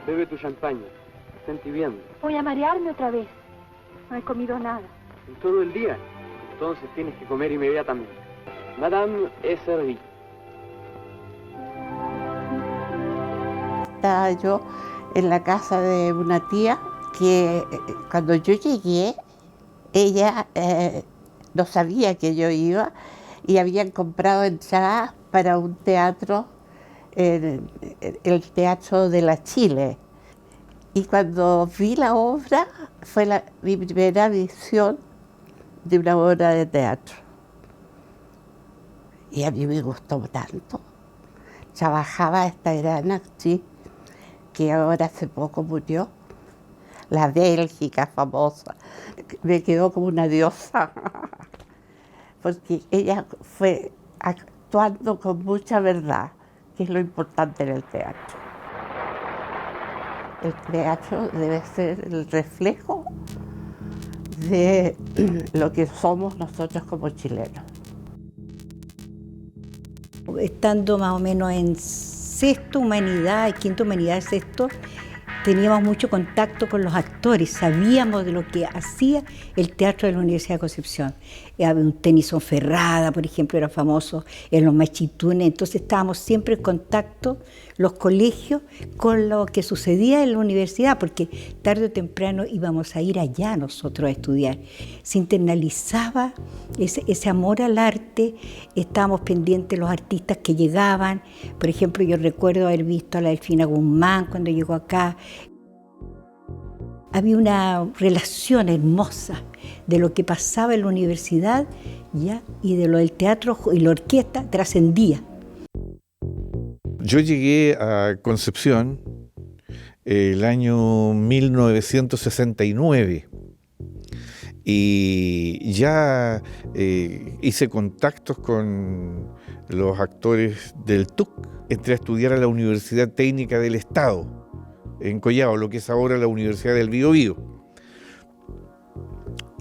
Bebe tu champaña. Sentí bien. Voy a marearme otra vez. No he comido nada. ¿En todo el día? Entonces tienes que comer inmediatamente. Madame es servie. Estaba yo en la casa de una tía que cuando yo llegué, ella no sabía que yo iba y habían comprado entradas para un teatro, el Teatro de la Chile. Y cuando vi la obra, fue mi primera visión de una obra de teatro. Y a mí me gustó tanto. Trabajaba esta gran actriz que ahora hace poco murió, la Bélgica famosa. Me quedó como una diosa, porque ella fue actuando con mucha verdad, que es lo importante en el teatro. El teatro debe ser el reflejo de lo que somos nosotros como chilenos. Estando más o menos en sexto humanidad, quinto humanidad, sexto, teníamos mucho contacto con los actores, sabíamos de lo que hacía el teatro de la Universidad de Concepción. Había un Tennyson Ferrada, por ejemplo, era famoso en los Machitunes, entonces estábamos siempre en contacto, los colegios, con lo que sucedía en la universidad, porque tarde o temprano íbamos a ir allá nosotros a estudiar. Se internalizaba ese amor al arte, estábamos pendientes de los artistas que llegaban. Por ejemplo, yo recuerdo haber visto a la Delfina Guzmán cuando llegó acá. Había una relación hermosa de lo que pasaba en la universidad, ¿ya? Y de lo del teatro y la orquesta trascendía. Yo llegué a Concepción el año 1969 y ya hice contactos con los actores del TUC. Entré a estudiar a la Universidad Técnica del Estado, en Collao, lo que es ahora la Universidad del Biobío.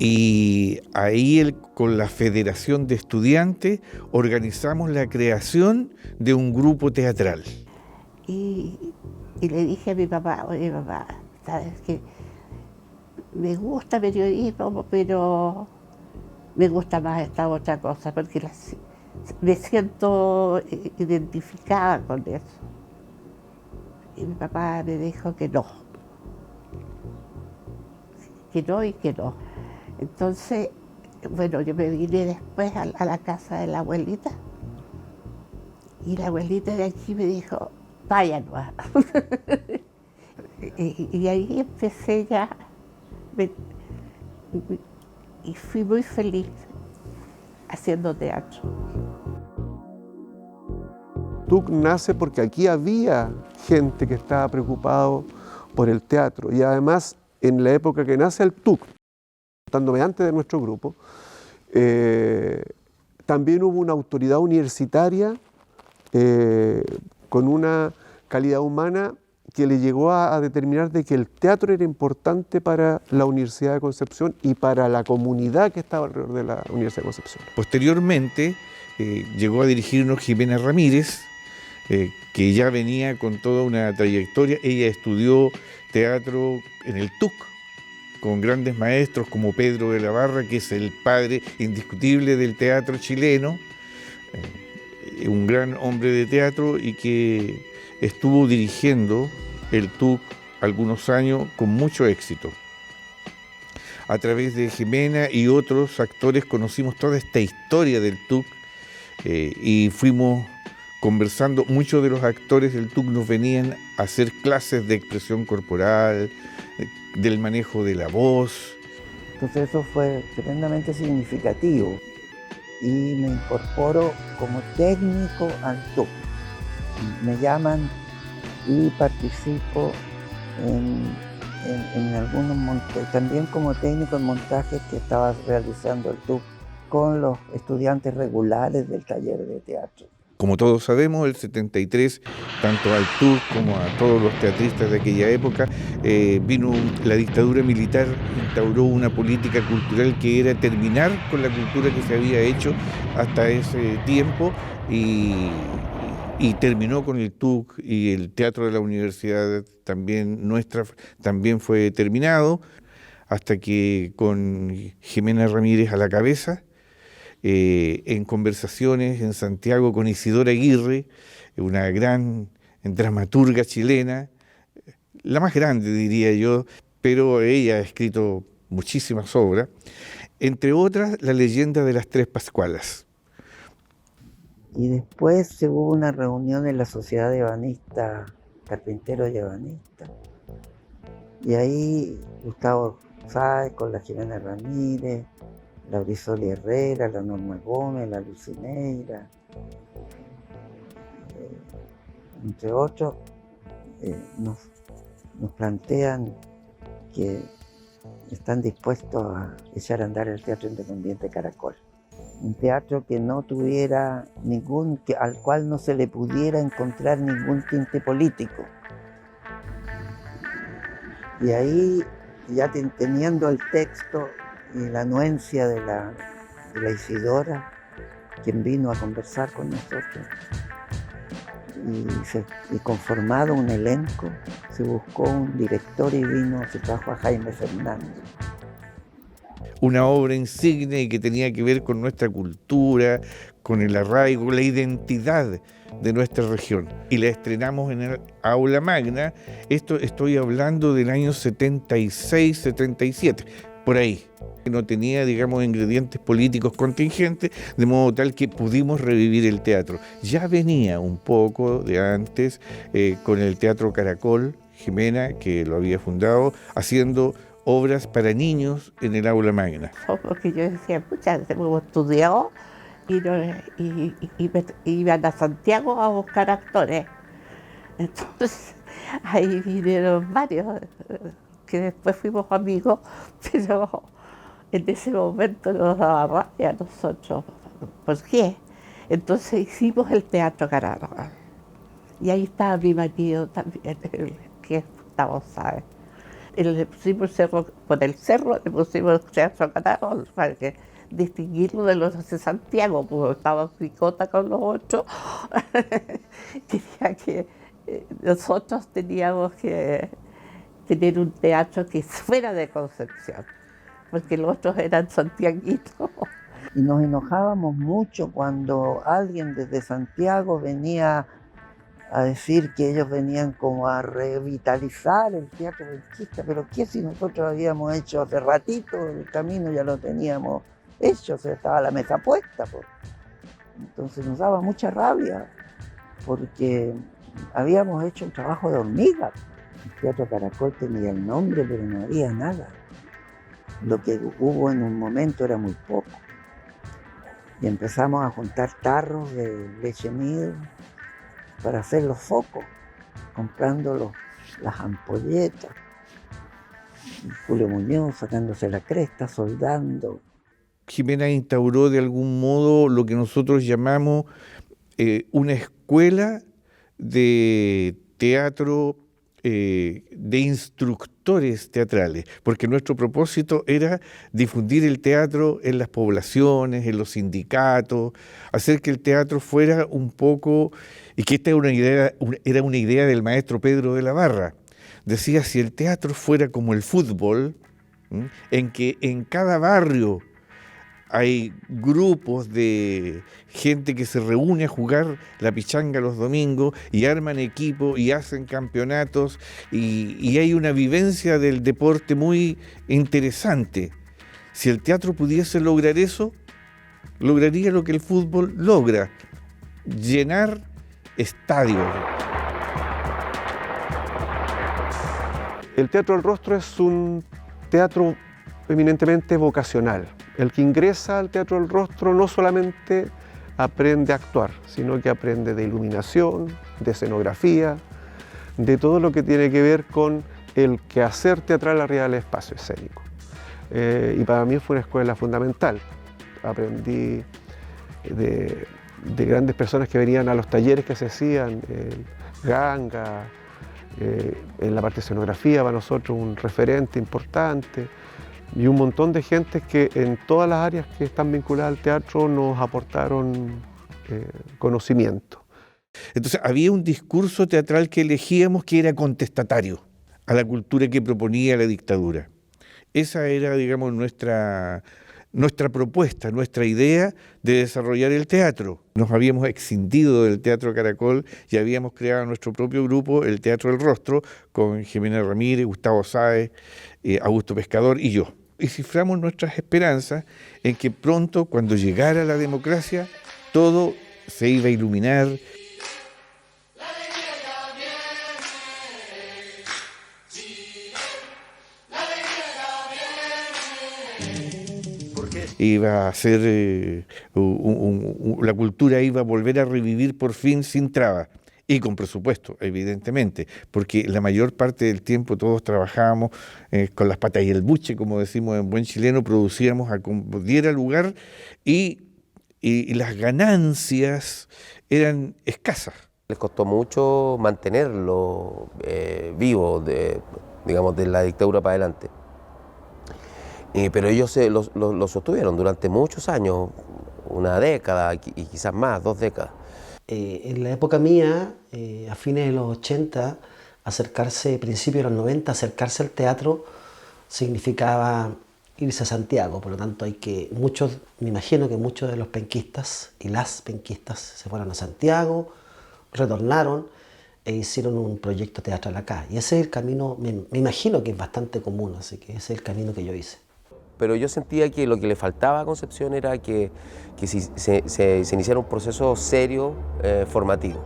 Y ahí con la Federación de Estudiantes organizamos la creación de un grupo teatral. Y le dije a mi papá, oye papá, sabes que me gusta periodismo, pero me gusta más esta otra cosa, porque me siento identificada con eso. Y mi papá me dijo que no y que no. Entonces, bueno, yo me vine después a la casa de la abuelita y la abuelita de aquí me dijo, vaya no. y ahí empecé ya y fui muy feliz haciendo teatro. TUC nace porque aquí había gente que estaba preocupado por el teatro y además en la época que nace el TUC, contándome antes de nuestro grupo, también hubo una autoridad universitaria con una calidad humana que le llegó a determinar de que el teatro era importante para la Universidad de Concepción y para la comunidad que estaba alrededor de la Universidad de Concepción. Posteriormente llegó a dirigirnos Jimena Ramírez, que ya venía con toda una trayectoria. Ella estudió teatro en el TUC, con grandes maestros como Pedro de la Barra, que es el padre indiscutible del teatro chileno, un gran hombre de teatro y que estuvo dirigiendo el TUC algunos años con mucho éxito. A través de Jimena y otros actores conocimos toda esta historia del TUC y fuimos conversando. Muchos de los actores del TUC nos venían a hacer clases de expresión corporal, del manejo de la voz. Entonces eso fue tremendamente significativo y me incorporo como técnico al TUC. Me llaman y participo en algunos montajes, también como técnico en montajes que estaba realizando el TUC con los estudiantes regulares del taller de teatro. Como todos sabemos, el 73, tanto al TUC como a todos los teatristas de aquella época, vino la dictadura militar, instauró una política cultural que era terminar con la cultura que se había hecho hasta ese tiempo y y terminó con el TUC, y el teatro de la universidad también fue terminado, hasta que con Jimena Ramírez a la cabeza, en conversaciones en Santiago con Isidora Aguirre, una gran dramaturga chilena, la más grande diría yo, pero ella ha escrito muchísimas obras, entre otras La leyenda de las tres Pascualas. Y después hubo una reunión en la Sociedad Ebanista, Carpinteros y Ebanistas. Y ahí Gustavo Sáez con la Jimena Ramírez, la Brisoli Herrera, la Norma Gómez, la Lucineira, entre otros, nos plantean que están dispuestos a echar a andar el Teatro Independiente Caracol. Un teatro que no tuviera al cual no se le pudiera encontrar ningún tinte político. Y ahí, ya teniendo el texto y la anuencia de la Isidora, quien vino a conversar con nosotros, y conformado un elenco, se buscó un director y se trajo a Jaime Fernández. Una obra insigne que tenía que ver con nuestra cultura, con el arraigo, la identidad de nuestra región. Y la estrenamos en el Aula Magna. Estoy hablando del año 76, 77, por ahí. No tenía, digamos, ingredientes políticos contingentes, de modo tal que pudimos revivir el teatro. Ya venía un poco de antes con el Teatro Caracol, Jimena, que lo había fundado, haciendo obras para niños en el Aula Magna. Porque yo decía, pucha, hemos estudiado y iban a Santiago a buscar actores. Entonces, ahí vinieron varios, que después fuimos amigos, pero en ese momento nos daba rabia a nosotros. ¿Por qué? Entonces hicimos el Teatro Caracol. Y ahí estaba mi marido también, que es Gustavo Sáez. Le pusimos por el cerro le pusimos el Teatro Caracol para distinguirlo de los de Santiago, porque estaba picota con los otros. Quería que nosotros teníamos que tener un teatro que fuera de Concepción, porque los otros eran santiaguitos. Y nos enojábamos mucho cuando alguien desde Santiago venía a decir que ellos venían como a revitalizar el teatro belchista, pero ¿qué si nosotros habíamos hecho hace ratito el camino, ya lo teníamos hecho, o sea, estaba la mesa puesta, pues. Entonces nos daba mucha rabia, porque habíamos hecho un trabajo de hormiga. El Teatro Caracol tenía el nombre, pero no había nada. Lo que hubo en un momento era muy poco. Y empezamos a juntar tarros de leche miel para hacer los focos, comprando las ampolletas. Y Julio Muñoz sacándose la cresta, soldando. Jimena instauró de algún modo lo que nosotros llamamos una escuela de teatro, de instructores teatrales, porque nuestro propósito era difundir el teatro en las poblaciones, en los sindicatos, hacer que el teatro fuera un poco, y que esta era una idea del maestro Pedro de la Barra. Decía, si el teatro fuera como el fútbol, en que en cada barrio hay grupos de gente que se reúne a jugar la pichanga los domingos y arman equipo y hacen campeonatos y hay una vivencia del deporte muy interesante. Si el teatro pudiese lograr eso, lograría lo que el fútbol logra, llenar estadios. El Teatro del Rostro es un teatro eminentemente vocacional. El que ingresa al Teatro del Rostro no solamente aprende a actuar, sino que aprende de iluminación, de escenografía, de todo lo que tiene que ver con el quehacer teatral arriba del espacio escénico. Y para mí fue una escuela fundamental. Aprendí de grandes personas que venían a los talleres que se hacían, Ganga, en la parte de escenografía para nosotros un referente importante, y un montón de gente que en todas las áreas que están vinculadas al teatro nos aportaron conocimiento. Entonces había un discurso teatral que elegíamos que era contestatario a la cultura que proponía la dictadura. Esa era, digamos, nuestra propuesta, nuestra idea de desarrollar el teatro. Nos habíamos escindido del Teatro Caracol y habíamos creado nuestro propio grupo, el Teatro del Rostro, con Jimena Ramírez, Gustavo Sáez, Augusto Pescador y yo. Y ciframos nuestras esperanzas en que pronto, cuando llegara la democracia, todo se iba a iluminar. Iba a ser, la cultura iba a volver a revivir por fin sin trabas y con presupuesto, evidentemente, porque la mayor parte del tiempo todos trabajábamos con las patas y el buche, como decimos en buen chileno, producíamos a como diera lugar y las ganancias eran escasas. Les costó mucho mantenerlo vivo, digamos, de la dictadura para adelante. Pero ellos lo sostuvieron durante muchos años, una década y quizás más, 2 décadas. En la época mía, a fines de los 80, principios de los 90, acercarse al teatro significaba irse a Santiago. Por lo tanto, me imagino que muchos de los penquistas y las penquistas se fueron a Santiago, retornaron e hicieron un proyecto teatral acá. Y ese es el camino, me imagino que es bastante común, así que ese es el camino que yo hice. Pero yo sentía que lo que le faltaba a Concepción era que se iniciara un proceso serio, formativo.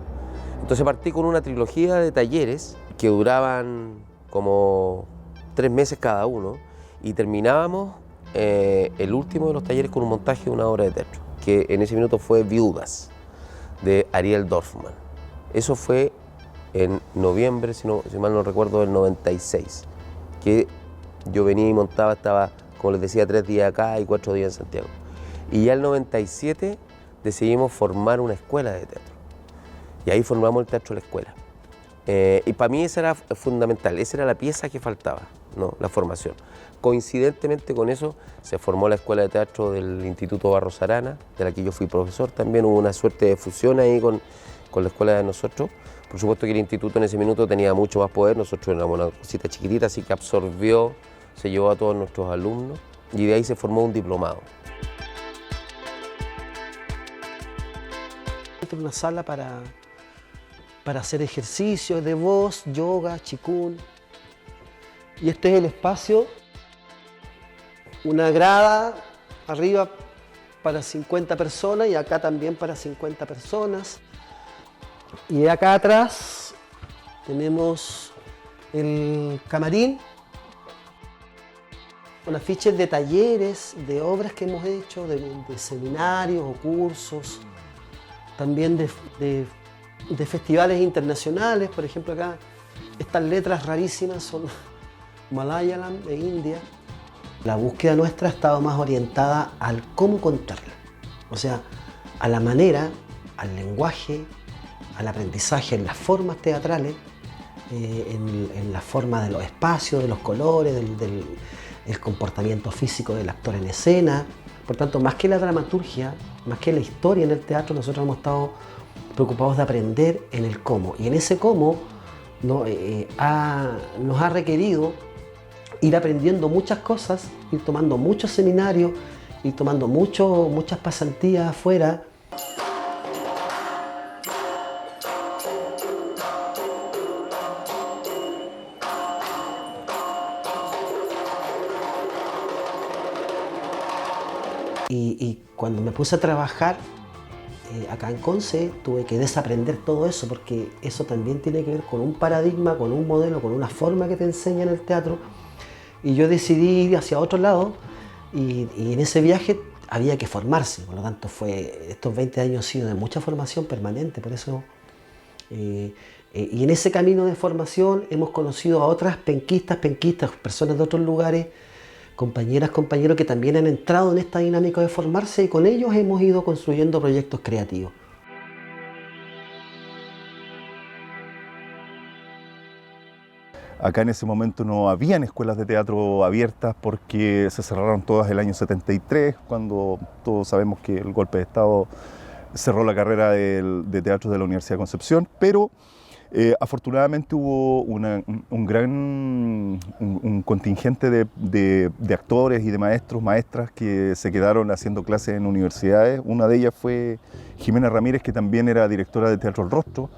Entonces partí con una trilogía de talleres que duraban como 3 meses cada uno y terminábamos el último de los talleres con un montaje de una obra de teatro, que en ese minuto fue Viudas, de Ariel Dorfman. Eso fue en noviembre, si mal no recuerdo, del 96, que yo venía y montaba, estaba, como les decía, 3 días acá y 4 días en Santiago. Y ya el 97 decidimos formar una escuela de teatro. Y ahí formamos el Teatro de la Escuela. Y para mí esa era fundamental, esa era la pieza que faltaba, ¿no? La formación. Coincidentemente con eso se formó la Escuela de Teatro del Instituto Barros Arana, de la que yo fui profesor. También hubo una suerte de fusión ahí con la escuela de nosotros. Por supuesto que el instituto en ese minuto tenía mucho más poder, nosotros éramos una cosita chiquitita, así que absorbió, se llevó a todos nuestros alumnos y de ahí se formó un diplomado. Esta es una sala para hacer ejercicios de voz, yoga, chikun. Y este es el espacio, una grada arriba para 50 personas y acá también para 50 personas. Y acá atrás tenemos el camarín con afiches de talleres, de obras que hemos hecho, de seminarios o cursos, también de festivales internacionales. Por ejemplo, acá estas letras rarísimas son Malayalam de India. La búsqueda nuestra ha estado más orientada al cómo contarla, o sea, a la manera, al lenguaje, al aprendizaje en las formas teatrales, en la forma de los espacios, de los colores, del comportamiento físico del actor en escena. Por tanto, más que la dramaturgia, más que la historia en el teatro, nosotros hemos estado preocupados de aprender en el cómo. Y en ese cómo nos ha requerido ir aprendiendo muchas cosas, ir tomando muchos seminarios, ir tomando muchas pasantías afuera. Y cuando me puse a trabajar acá en Conce, tuve que desaprender todo eso, porque eso también tiene que ver con un paradigma, con un modelo, con una forma que te enseña en el teatro. Y yo decidí ir hacia otro lado y en ese viaje había que formarse. Por lo tanto, estos 20 años han sido de mucha formación permanente. Por eso, y en ese camino de formación hemos conocido a otras penquistas, personas de otros lugares, compañeras, compañeros que también han entrado en esta dinámica de formarse, y con ellos hemos ido construyendo proyectos creativos. Acá en ese momento no habían escuelas de teatro abiertas porque se cerraron todas el año 73, cuando todos sabemos que el golpe de Estado cerró la carrera de teatro de la Universidad de Concepción, pero afortunadamente hubo un contingente de actores y de maestros, maestras que se quedaron haciendo clases en universidades. Una de ellas fue Jimena Ramírez, que también era directora de Teatro El Rostro,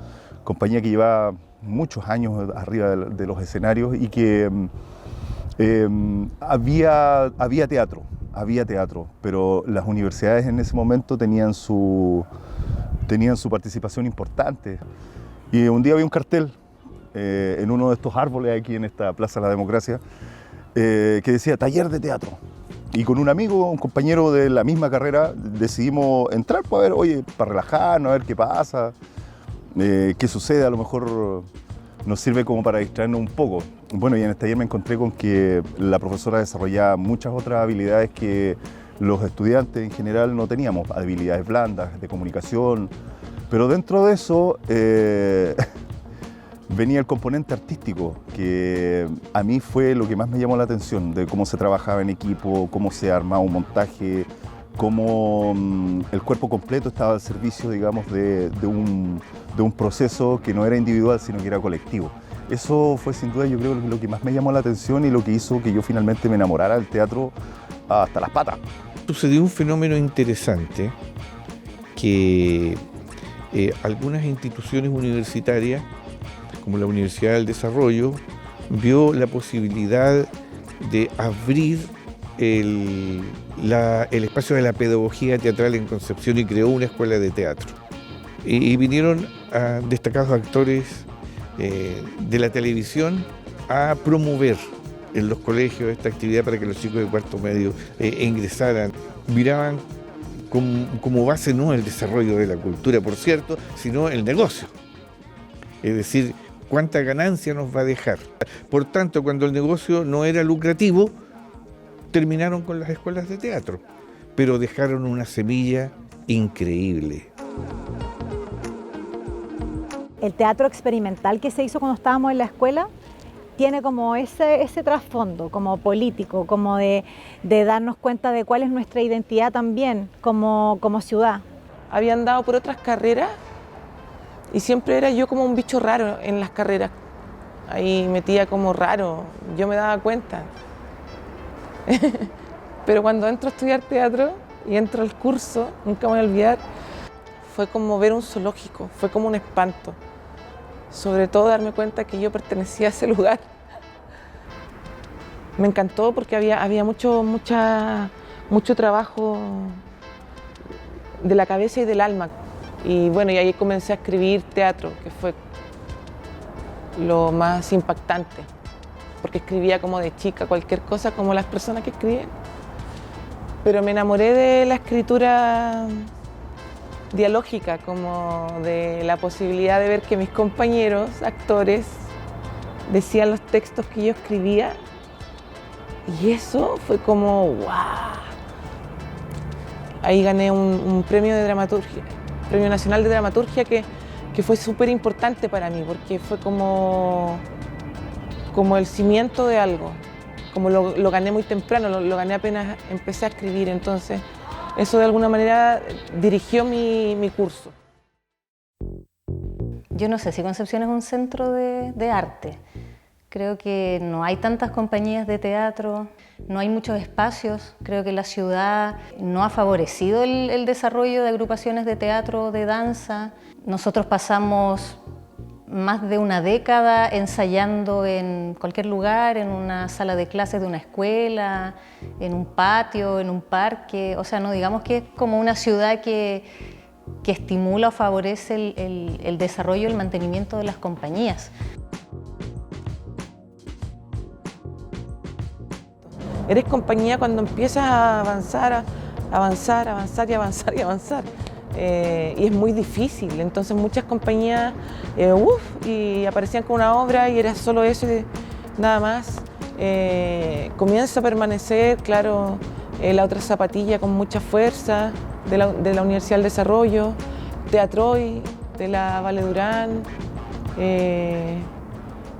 compañía que llevaba muchos años arriba de los escenarios y que había teatro, pero las universidades en ese momento tenían su participación importante. Y un día vi un cartel en uno de estos árboles aquí en esta Plaza de la Democracia que decía taller de teatro. Y con un amigo, un compañero de la misma carrera, decidimos entrar para ver, oye, para relajarnos, a ver qué pasa, qué sucede, a lo mejor nos sirve como para distraernos un poco. Bueno, y en este taller me encontré con que la profesora desarrollaba muchas otras habilidades que los estudiantes en general no teníamos, habilidades blandas, de comunicación, pero dentro de eso venía el componente artístico, que a mí fue lo que más me llamó la atención, de cómo se trabajaba en equipo, cómo se armaba un montaje, cómo el cuerpo completo estaba al servicio, digamos, de un proceso que no era individual, sino que era colectivo. Eso fue sin duda, yo creo, lo que más me llamó la atención y lo que hizo que yo finalmente me enamorara del teatro hasta las patas. Sucedió un fenómeno interesante que algunas instituciones universitarias, como la Universidad del Desarrollo, vio la posibilidad de abrir el espacio de la pedagogía teatral en Concepción y creó una escuela de teatro. Y vinieron a destacados actores de la televisión a promover en los colegios esta actividad para que los chicos de cuarto medio ingresaran. Miraban como base no el desarrollo de la cultura, por cierto, sino el negocio. Es decir, cuánta ganancia nos va a dejar. Por tanto, cuando el negocio no era lucrativo, terminaron con las escuelas de teatro, pero dejaron una semilla increíble. El teatro experimental que se hizo cuando estábamos en la escuela tiene como ese trasfondo, como político, como de darnos cuenta de cuál es nuestra identidad también como ciudad. Había andado por otras carreras y siempre era yo como un bicho raro en las carreras. Ahí metía como raro, yo me daba cuenta. Pero cuando entro a estudiar teatro y entro al curso, nunca me voy a olvidar, fue como ver un zoológico, fue como un espanto. Sobre todo darme cuenta que yo pertenecía a ese lugar. Me encantó porque había mucho trabajo de la cabeza y del alma. Y bueno, y ahí comencé a escribir teatro, que fue lo más impactante, porque escribía como de chica, cualquier cosa, como las personas que escriben. Pero me enamoré de la escritura dialógica, como de la posibilidad de ver que mis compañeros, actores, decían los textos que yo escribía. Y eso fue como ¡guau! Ahí gané un premio de dramaturgia, Premio Nacional de Dramaturgia, que fue súper importante para mí, porque fue como el cimiento de algo. Como lo gané muy temprano, lo gané apenas empecé a escribir, entonces eso de alguna manera dirigió mi curso. Yo no sé si Concepción es un centro de arte. Creo que no hay tantas compañías de teatro, no hay muchos espacios. Creo que la ciudad no ha favorecido el desarrollo de agrupaciones de teatro, de danza. Nosotros pasamos más de una década ensayando en cualquier lugar, en una sala de clases de una escuela, en un patio, en un parque. O sea, no digamos que es como una ciudad que estimula o favorece el desarrollo y el mantenimiento de las compañías. Eres compañía cuando empiezas a avanzar y es muy difícil. Entonces muchas compañías y aparecían con una obra y era solo eso y nada más. Comienza a permanecer, claro, la otra zapatilla con mucha fuerza de la Universidad del Desarrollo, Teatroy, de la Vale Durán. De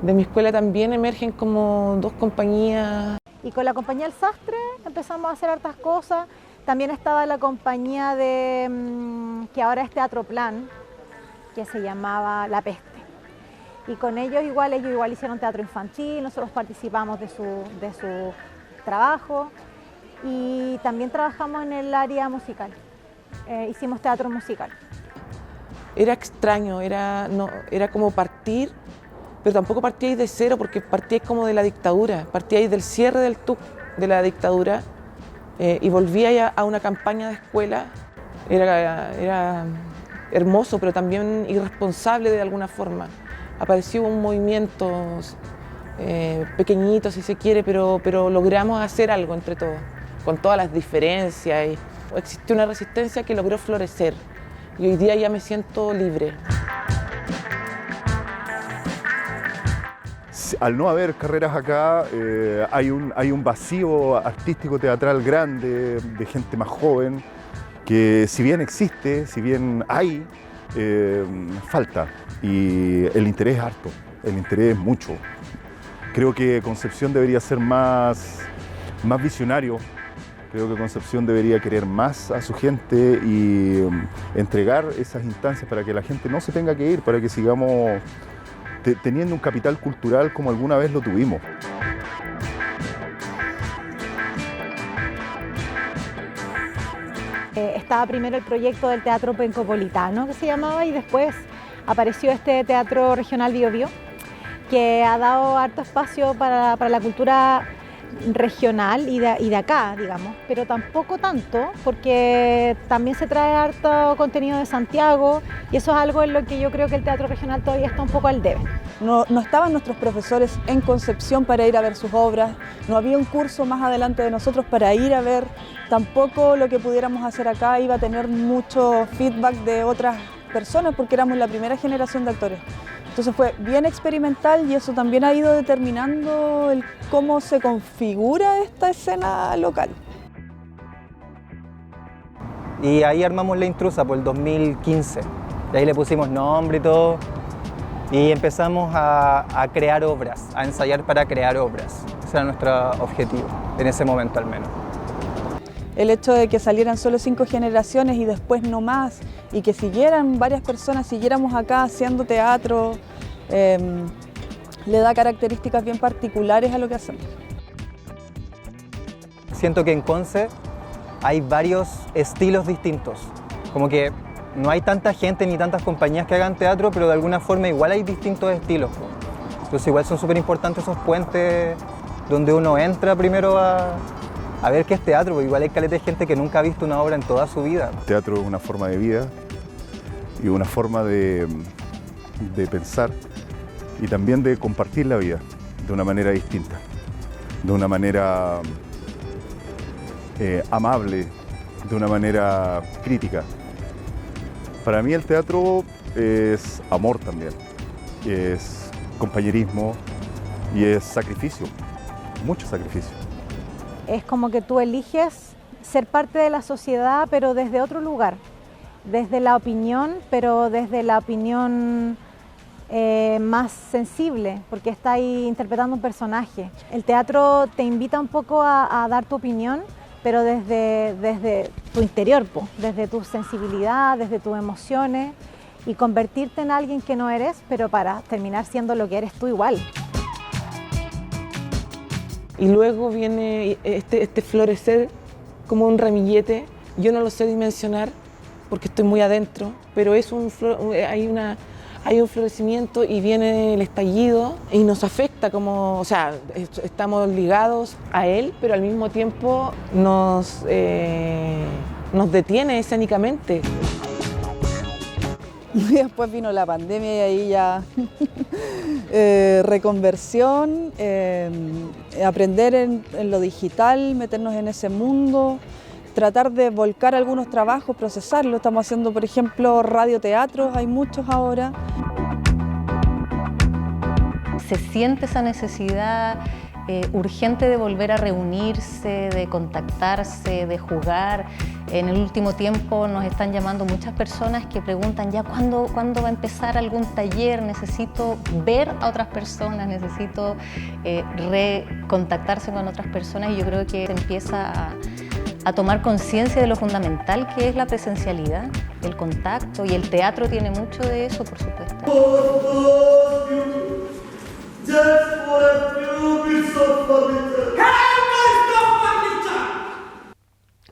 mi escuela también emergen como dos compañías. Y con la compañía El Sastre empezamos a hacer hartas cosas. También estaba la compañía de, que ahora es Teatro Plan, que se llamaba La Peste. Y con ellos igual hicieron teatro infantil, nosotros participamos de su trabajo y también trabajamos en el área musical, hicimos teatro musical. Era extraño, era como partir, pero tampoco partíais de cero porque partíais como de la dictadura, partíais del cierre del TUC de la dictadura y volvíais a una campaña de escuela. Era hermoso, pero también irresponsable de alguna forma. Apareció un movimiento pequeñito, si se quiere, pero logramos hacer algo entre todos, con todas las diferencias. Y existió una resistencia que logró florecer y hoy día ya me siento libre. Al no haber carreras acá, hay un vacío artístico teatral grande de gente más joven que si bien existe, si bien hay, falta. Y el interés es harto, el interés es mucho. Creo que Concepción debería ser más visionario. Creo que Concepción debería querer más a su gente y entregar esas instancias para que la gente no se tenga que ir, para que sigamos teniendo un capital cultural como alguna vez lo tuvimos. Estaba primero el proyecto del Teatro Pencopolitano, que se llamaba, y después apareció este Teatro Regional Bio Bio, que ha dado harto espacio para la cultura regional y de acá, digamos, pero tampoco tanto, porque también se trae harto contenido de Santiago y eso es algo en lo que yo creo que el teatro regional todavía está un poco al debe. No estaban nuestros profesores en Concepción para ir a ver sus obras, no había un curso más adelante de nosotros para ir a ver, tampoco lo que pudiéramos hacer acá iba a tener mucho feedback de otras personas porque éramos la primera generación de actores. Entonces fue bien experimental y eso también ha ido determinando cómo se configura esta escena local. Y ahí armamos La Intrusa por el 2015. Y ahí le pusimos nombre y todo. Y empezamos a crear obras, a ensayar para crear obras. Ese era nuestro objetivo, en ese momento al menos. El hecho de que salieran solo 5 generaciones y después no más, y que siguieran varias personas, siguiéramos acá haciendo teatro, le da características bien particulares a lo que hacemos. Siento que en Conce hay varios estilos distintos, como que no hay tanta gente ni tantas compañías que hagan teatro, pero de alguna forma igual hay distintos estilos. Entonces igual son súper importantes esos puentes donde uno entra primero a ver qué es teatro, porque igual hay caleta de gente que nunca ha visto una obra en toda su vida. El teatro es una forma de vida y una forma de pensar y también de compartir la vida de una manera distinta, de una manera amable, de una manera crítica. Para mí el teatro es amor también, es compañerismo y es sacrificio, mucho sacrificio. Es como que tú eliges ser parte de la sociedad, pero desde otro lugar, desde la opinión, pero desde la opinión más sensible, porque está ahí interpretando un personaje. El teatro te invita un poco a dar tu opinión, pero desde tu interior, desde tu sensibilidad, desde tus emociones, y convertirte en alguien que no eres, pero para terminar siendo lo que eres tú igual. Y luego viene este florecer como un ramillete. Yo no lo sé dimensionar porque estoy muy adentro, pero es hay un florecimiento y viene el estallido y nos afecta como, o sea, estamos ligados a él, pero al mismo tiempo nos detiene escénicamente. Y después vino la pandemia y ahí ya reconversión, aprender en lo digital, meternos en ese mundo, tratar de volcar algunos trabajos, procesarlos. Estamos haciendo, por ejemplo, radioteatros, hay muchos ahora. Se siente esa necesidad urgente de volver a reunirse, de contactarse, de jugar. En el último tiempo nos están llamando muchas personas que preguntan ya ¿cuándo va a empezar algún taller? Necesito ver a otras personas, necesito recontactarse con otras personas y yo creo que se empieza a tomar conciencia de lo fundamental que es la presencialidad, el contacto, y el teatro tiene mucho de eso, por supuesto.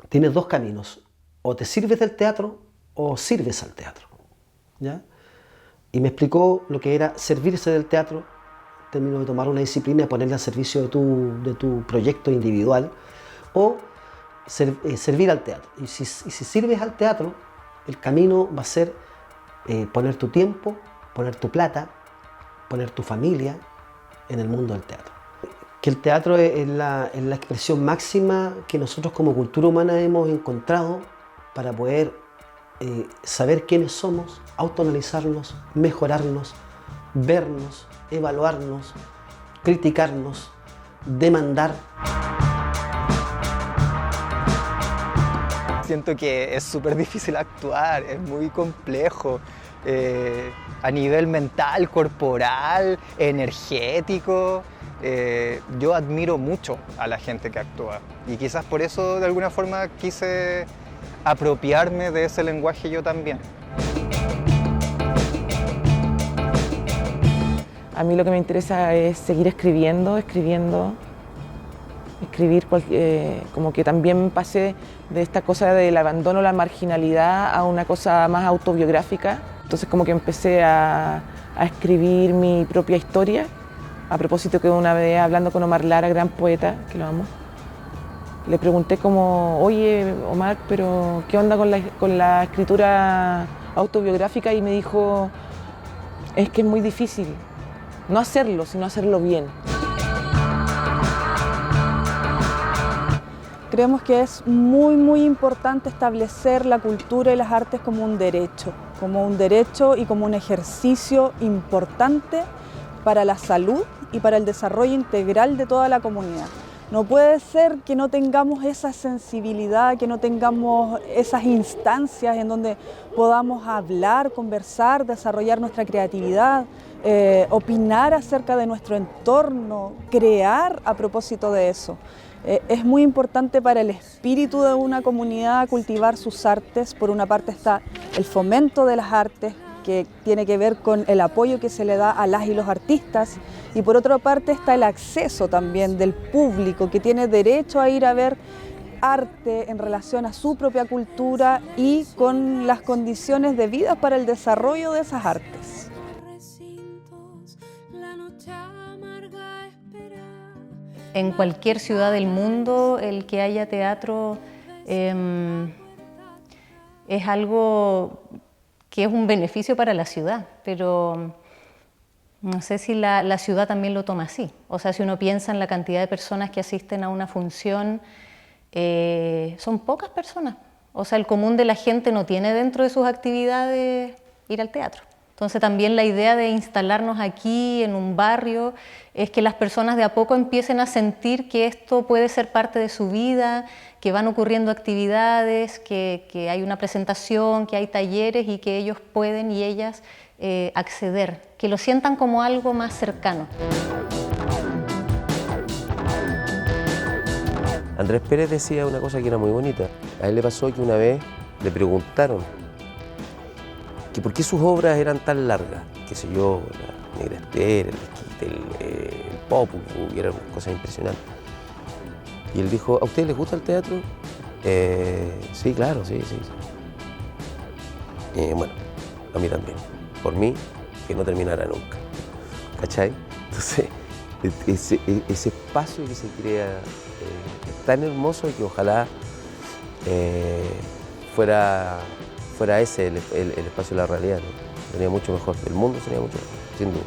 Tienes dos caminos: o te sirves del teatro o sirves al teatro, ¿ya? Y me explicó lo que era servirse del teatro, en términos de tomar una disciplina y ponerla al servicio de tu proyecto individual, o servir al teatro. Y si sirves al teatro, el camino va a ser poner tu tiempo, poner tu plata, poner tu familia en el mundo del teatro. Que el teatro es la expresión máxima que nosotros como cultura humana hemos encontrado para poder saber quiénes somos, autoanalizarnos, mejorarnos, vernos, evaluarnos, criticarnos, demandar. Siento que es súper difícil actuar, es muy complejo a nivel mental, corporal, energético. Yo admiro mucho a la gente que actúa y quizás por eso de alguna forma quise apropiarme de ese lenguaje yo también. A mí lo que me interesa es seguir escribiendo, escribir, como que también pasé de esta cosa del abandono, la marginalidad, a una cosa más autobiográfica. Entonces como que empecé a escribir mi propia historia. A propósito que una vez hablando con Omar Lara, gran poeta, que lo amo, le pregunté como, oye Omar, pero ¿qué onda con la escritura autobiográfica? Y me dijo, es que es muy difícil, no hacerlo, sino hacerlo bien. Creemos que es muy importante establecer la cultura y las artes como un derecho y como un ejercicio importante para la salud y para el desarrollo integral de toda la comunidad. No puede ser que no tengamos esa sensibilidad, que no tengamos esas instancias en donde podamos hablar, conversar, desarrollar nuestra creatividad, opinar acerca de nuestro entorno, crear a propósito de eso. Es muy importante para el espíritu de una comunidad cultivar sus artes. Por una parte está el fomento de las artes, que tiene que ver con el apoyo que se le da a las y los artistas, y por otra parte está el acceso también del público, que tiene derecho a ir a ver arte en relación a su propia cultura y con las condiciones debidas para el desarrollo de esas artes. En cualquier ciudad del mundo, el que haya teatro es algo que es un beneficio para la ciudad, pero no sé si la ciudad también lo toma así. O sea, si uno piensa en la cantidad de personas que asisten a una función, son pocas personas. O sea, el común de la gente no tiene dentro de sus actividades ir al teatro. Entonces también la idea de instalarnos aquí en un barrio es que las personas de a poco empiecen a sentir que esto puede ser parte de su vida, que van ocurriendo actividades, que hay una presentación, que hay talleres y que ellos pueden y ellas acceder, que lo sientan como algo más cercano. Andrés Pérez decía una cosa que era muy bonita. A él le pasó que una vez le preguntaron que por qué sus obras eran tan largas, qué sé yo, la Negra Esther, el Popul, que eran cosas impresionantes. Y él dijo, ¿a ustedes les gusta el teatro? Sí, claro, sí. Bueno, a mí también. Por mí, que no terminara nunca. ¿Cachai? Entonces, ese espacio que se crea es tan hermoso que ojalá fuera ese el espacio de la realidad, ¿no? Sería mucho mejor, el mundo sería mucho mejor, sin duda.